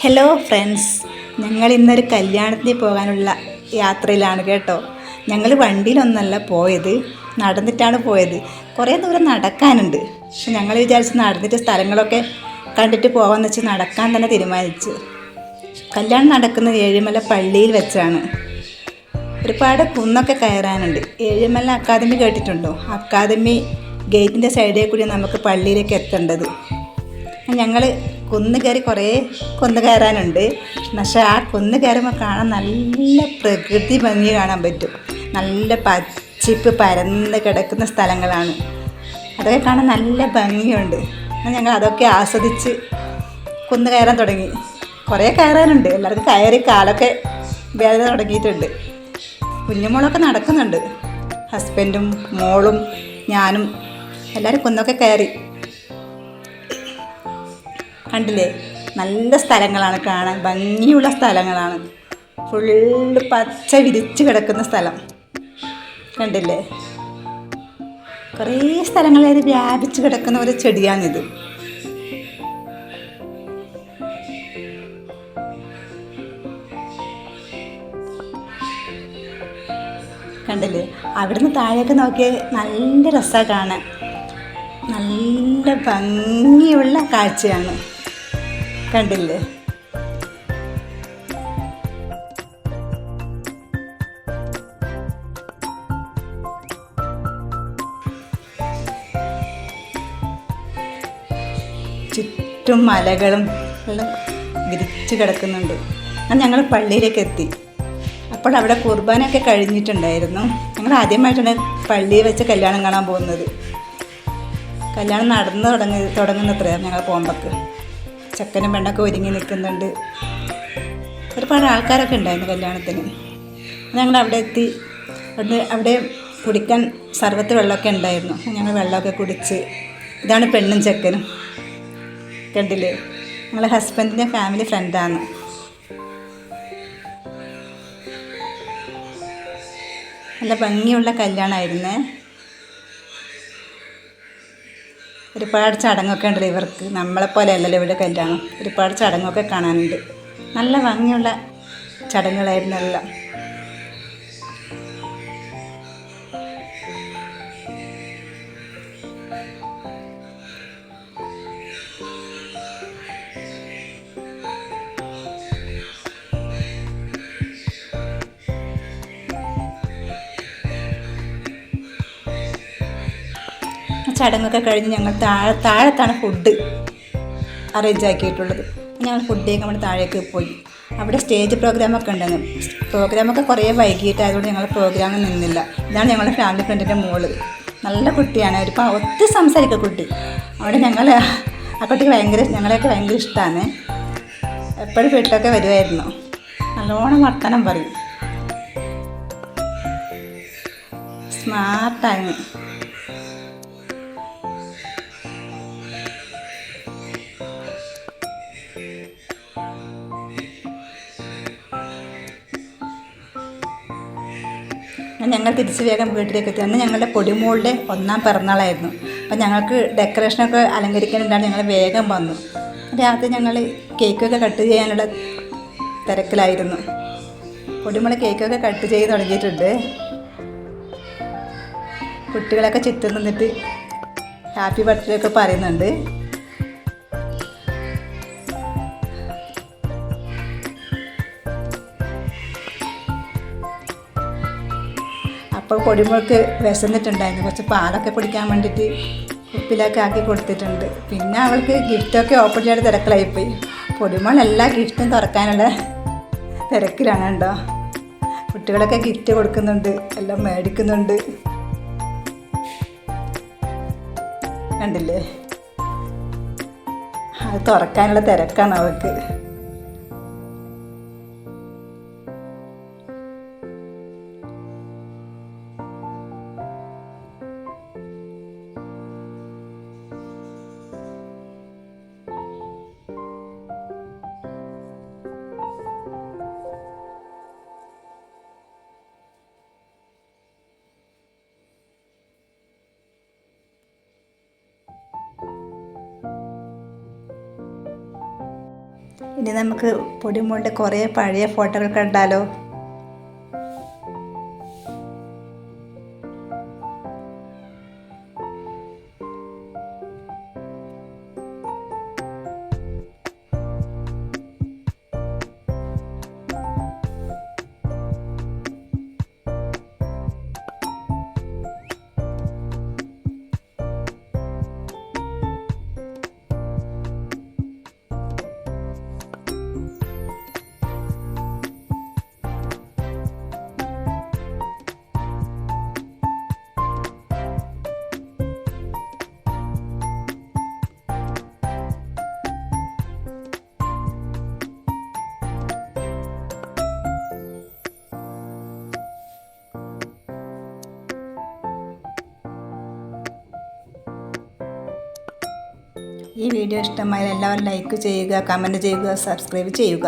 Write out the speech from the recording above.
Hello friends, ഞങ്ങൾ ഇന്നൊരു കല്യാണത്തിന് പോകാനുള്ള യാത്രയിലാണ് കേട്ടോ. ഞങ്ങൾ വണ്ടിയിലൊന്നല്ല പോയത്, നടന്നിട്ടാണ് പോയത്. കുറേ ദൂരം നടക്കാനുണ്ട്. പക്ഷെ ഞങ്ങൾ വിചാരിച്ച് നടന്നിട്ട് സ്ഥലങ്ങളൊക്കെ കണ്ടിട്ട് പോകാമെന്ന് വെച്ച് നടക്കാൻ തന്നെ തീരുമാനിച്ചു. കല്യാണം നടക്കുന്നത് ഏഴിമല പള്ളിയിൽ വെച്ചാണ്. ഒരുപാട് കുന്നൊക്കെ കയറാനുണ്ട്. ഏഴിമല അക്കാദമി കേട്ടിട്ടുണ്ടോ? അക്കാദമി ഗേറ്റിൻ്റെ സൈഡിൽ കൂടി നമുക്ക് പള്ളിയിലേക്ക് എത്തേണ്ടത്. ഞങ്ങൾ കുന്ന് കയറി കുറേ കുന്ന് കയറാനുണ്ട്. പക്ഷേ ആ കുന്ന് കയറുമ്പോൾ കാണാൻ നല്ല പ്രകൃതി ഭംഗി കാണാൻ പറ്റും. നല്ല പച്ചിപ്പ് പരന്ന് കിടക്കുന്ന സ്ഥലങ്ങളാണ്. അതൊക്കെ കാണാൻ നല്ല ഭംഗിയുണ്ട്. ഞങ്ങൾ അതൊക്കെ ആസ്വദിച്ച് കുന്ന് കയറാൻ തുടങ്ങി. കുറേ കയറാനുണ്ട്. എല്ലാവർക്കും കയറി കാലൊക്കെ വേദന തുടങ്ങിയിട്ടുണ്ട്. കുഞ്ഞുമോളൊക്കെ നടക്കുന്നുണ്ട്. ഹസ്ബൻഡും മോളും ഞാനും എല്ലാവരും കുന്നൊക്കെ കയറി. കണ്ടില്ലേ, നല്ല സ്ഥലങ്ങളാണ് കാണാൻ, ഭംഗിയുള്ള സ്ഥലങ്ങളാണ്. ഫുള്ള് പച്ച വിരിച്ച് കിടക്കുന്ന സ്ഥലം കണ്ടില്ലേ. കുറേ സ്ഥലങ്ങളിൽ വ്യാപിച്ച് കിടക്കുന്ന ഒരു ചെടിയാണിത്. കണ്ടില്ലേ, അവിടുന്ന് താഴേക്ക് നോക്കിയാൽ നല്ല രസമാണ് കാണാൻ. നല്ല ഭംഗിയുള്ള കാഴ്ചയാണ്. കണ്ടില്ലേ, ചുറ്റും മലകളും എല്ലാം വിരിച്ചു കിടക്കുന്നുണ്ട്. ഞങ്ങൾ പള്ളിയിലേക്ക് എത്തി. അപ്പോൾ അവിടെ കുർബാനയൊക്കെ കഴിഞ്ഞിട്ടുണ്ടായിരുന്നു. ഞങ്ങൾ ആദ്യമായിട്ടാണ് പള്ളിയിൽ വെച്ച് കല്യാണം കാണാൻ പോകുന്നത്. കല്യാണം തുടങ്ങുന്നത്രയാണ് ഞങ്ങൾ പോകുമ്പോഴേക്ക്. ചെക്കനും പെണ്ണൊക്കെ ഒരുങ്ങി നിൽക്കുന്നുണ്ട്. ഒരുപാട് ആൾക്കാരൊക്കെ ഉണ്ടായിരുന്നു കല്യാണത്തിന്. ഞങ്ങൾ അവിടെ എത്തി. അവിടെ കുടിക്കാൻ സർവത്ത് വെള്ളമൊക്കെ ഉണ്ടായിരുന്നു. ഞങ്ങൾ വെള്ളമൊക്കെ കുടിച്ച്. ഇതാണ് പെണ്ണും ചെക്കനും. കണ്ടില്ലേ, ഞങ്ങളെ ഹസ്ബൻഡിൻ്റെ ഫാമിലി ഫ്രണ്ടാണ്. നല്ല ഭംഗിയുള്ള കല്യാണമായിരുന്നേ. ഒരുപാട് ചടങ്ങൊക്കെ ഉണ്ട് ഇവർക്ക്. നമ്മളെപ്പോലെ അല്ലല്ലോ ഇവിടെ കല്യാണം. ഒരുപാട് ചടങ്ങൊക്കെ കാണാനുണ്ട്. നല്ല ഭംഗിയുള്ള ചടങ്ങുകളായിരുന്നു എല്ലാം. ചടങ്ങൊക്കെ കഴിഞ്ഞ് ഞങ്ങൾ താഴത്താണ് ഫുഡ് അറേഞ്ച് ആക്കിയിട്ടുള്ളത്. ഞങ്ങൾ ഫുഡ് കഴിക്കാൻ വേണ്ടി താഴേക്ക് പോയി. അവിടെ സ്റ്റേജ് പ്രോഗ്രാമൊക്കെ ഉണ്ടായിരുന്നു. പ്രോഗ്രാമൊക്കെ കുറേ വൈകിട്ടായതുകൊണ്ട് ഞങ്ങൾ പ്രോഗ്രാമിൽ നിന്നില്ല. ഇതാണ് ഞങ്ങളുടെ ഫാമിലി ഫ്രണ്ടിൻ്റെ മോള്. നല്ല കുട്ടിയാണ്. ഒത്തിരി സംസാരിക്കുക കുട്ടി. അവിടെ ആ കുട്ടിക്ക് ഞങ്ങളെയൊക്കെ ഭയങ്കര ഇഷ്ടമാണ്. എപ്പോഴും വീട്ടിലൊക്കെ വരുമായിരുന്നു. നല്ലോണം വർത്തമാനം പറയും. സ്മാർട്ടായിരുന്നു. ഞങ്ങൾ തിരിച്ച് വേഗം വീട്ടിലേക്ക് എത്തി. അന്ന് ഞങ്ങളുടെ പൊടിമോളുടെ 1ാം പിറന്നാളായിരുന്നു. അപ്പം ഞങ്ങൾക്ക് ഡെക്കറേഷനൊക്കെ അലങ്കരിക്കാനുണ്ടാണ്. ഞങ്ങൾ വേഗം വന്നു. രാത്രി ഞങ്ങൾ കേക്കൊക്കെ കട്ട് ചെയ്യാനുള്ള തിരക്കിലായിരുന്നു. പൊടിമോളെ കേക്കൊക്കെ കട്ട് ചെയ്ത് തുടങ്ങിയിട്ടുണ്ട്. കുട്ടികളൊക്കെ ചുറ്റും നിന്നിട്ട് ഹാപ്പി ബർത്ത്ഡേ ഒക്കെ പറയുന്നുണ്ട്. അപ്പോൾ പൊടിമോൾക്ക് വിശന്നിട്ടുണ്ടായിരുന്നു. കുറച്ച് പാലൊക്കെ കുടിക്കാൻ വേണ്ടിയിട്ട് ഉപ്പിലൊക്കെ ആക്കി കൊടുത്തിട്ടുണ്ട്. പിന്നെ അവൾക്ക് ഗിഫ്റ്റൊക്കെ ഓപ്പൺ ചെയ്ത് തിരക്കിലായിപ്പോയി. പൊടിമോൾ എല്ലാ ഗിഫ്റ്റും തുറക്കാനുള്ള തിരക്കിലാണ് കേട്ടോ. കുട്ടികളൊക്കെ ഗിഫ്റ്റ് കൊടുക്കുന്നുണ്ട്, എല്ലാം മേടിക്കുന്നുണ്ട്. കണ്ടില്ലേ, അത് തുറക്കാനുള്ള തിരക്കാണ് അവൾക്ക്. ഇനി നമുക്ക് പൊടിമോളുടെ കുറേ പഴയ ഫോട്ടോകൾ കണ്ടാലോ? ഈ വീഡിയോ ഇഷ്ടമായാൽ എല്ലാവരും ലൈക്ക് ചെയ്യുക, കമൻറ്റ് ചെയ്യുക, സബ്സ്ക്രൈബ് ചെയ്യുക.